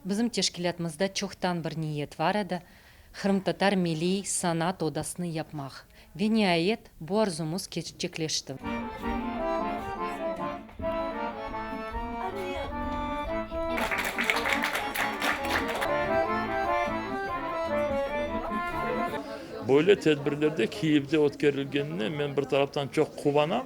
Bizim teşkilatımızda çoktan bir niyet var idi. Kırım Tatar Milli Sanat Odasını yapmak. Ve nihayet bu arzumuz gerçekleşti. Böyle tedbirlerde Kiev'de ötkərilgenine ben bir taraftan çok kuvanam.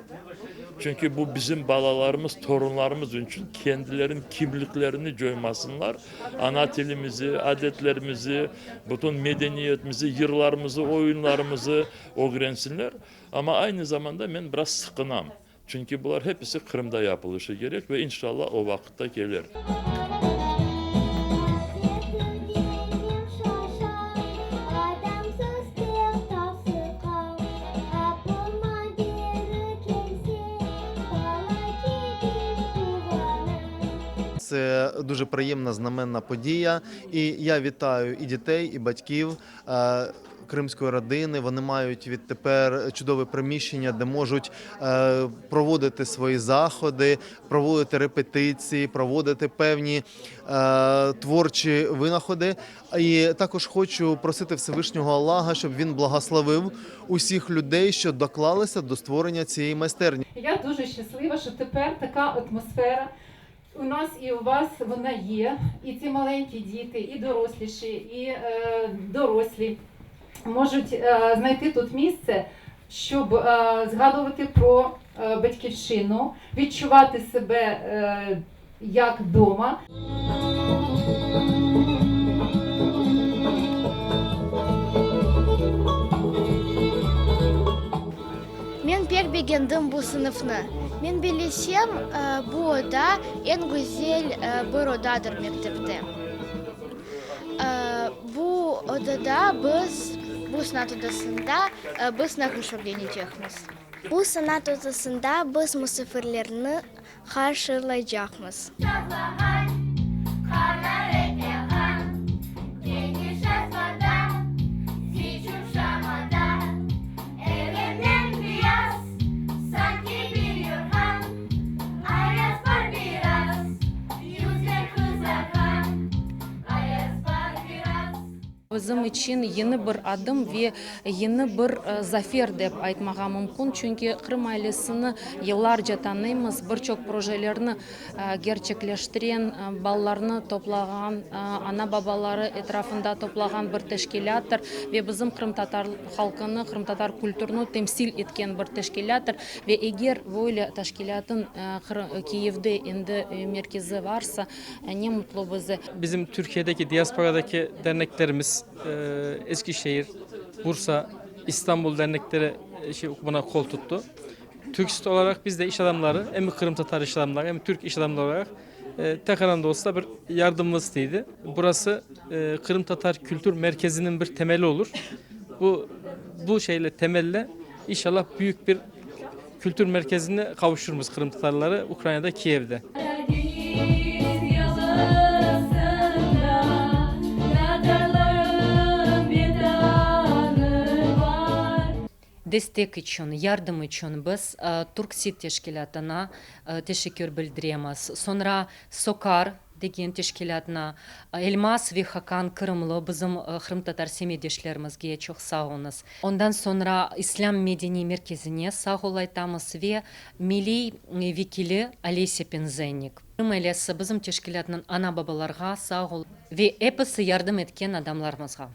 Çünkü bu bizim balalarımız, torunlarımız için kendilerinin kimliklerini coymasınlar. Ana dilimizi, adetlerimizi, bütün medeniyetimizi, yırlarımızı, oyunlarımızı öğrensinler. Ama aynı zamanda ben biraz sıkınam. Çünkü bunlar hepsi Kırım'da yapılışı gerek ve inşallah o vakitte gelir. Це дуже приємна, знаменна подія, і я вітаю і дітей, і батьків кримської родини. Вони мають відтепер чудове приміщення, де можуть проводити свої заходи, проводити репетиції, проводити певні творчі винаходи. І також хочу просити Всевишнього Аллаха, щоб він благословив усіх людей, що доклалися до створення цієї майстерні. Я дуже щаслива, що тепер така атмосфера у нас і у вас вона є. І ці маленькі діти, і доросліші, і дорослі можуть знайти тут місце, щоб згадувати про батьківщину, відчувати себе як вдома. Мен пек бегендім бұл сыныфны. Мен белесем, бұл ода ең güzel бір одадыр мектепте. Бұл odada biz, bu sanat odasında biz nakış öğreneceğiz. Bu sanat odasında biz misafirlerini karşılayacağız. Bizim için yeni bir adım ve yeni bir zafer dep aytmağa mümkün. Çünkü Kırım ailesini yıllarca tanıyımız. Birçok projelerini gerçekleştiren, ballarını toplagan, ana babaları etrafında toplagan bir teşkilattır. Ve bizim Kırım Tatar halkını, Kırım Tatar kültürünü temsil etken bir teşkilattır. Ve eğer böyle teşkilatın Kiev'de indi merkezi varsa ne mutlu bize. Bizim Türkiye'deki, diasporadaki derneklerimiz Eskişehir, Bursa, İstanbul dernekleri buna kol tuttu. Türkist olarak biz de iş adamları, hem Kırım Tatar iş adamları hem Türk iş adamları olarak tek alanda olsa bir yardımımız istedi. Burası Kırım Tatar Kültür Merkezi'nin bir temeli olur. Bu şeyle temelle inşallah büyük bir kültür merkezine kavuşuruz Kırım Tatarları Ukrayna'da, Kiev'de. Destek için, yardım için biz Turksit teşkilatına teşekkür bildiremiz. Sonra Sokar деген teşkilatına, Elmas ve Hakan Kırımlı bizim Kırım Tatar semiydeşlerimizge çok sağ olunuz. Ondan sonra İslam Medeni Merkezi'ne sağ olaytamız ve Milli Vekili Alesya Penzennik. Kırım ailesi bizim teşkilatının ana babalarga sağ ol ve hepsi yardım etken adamlarımızga.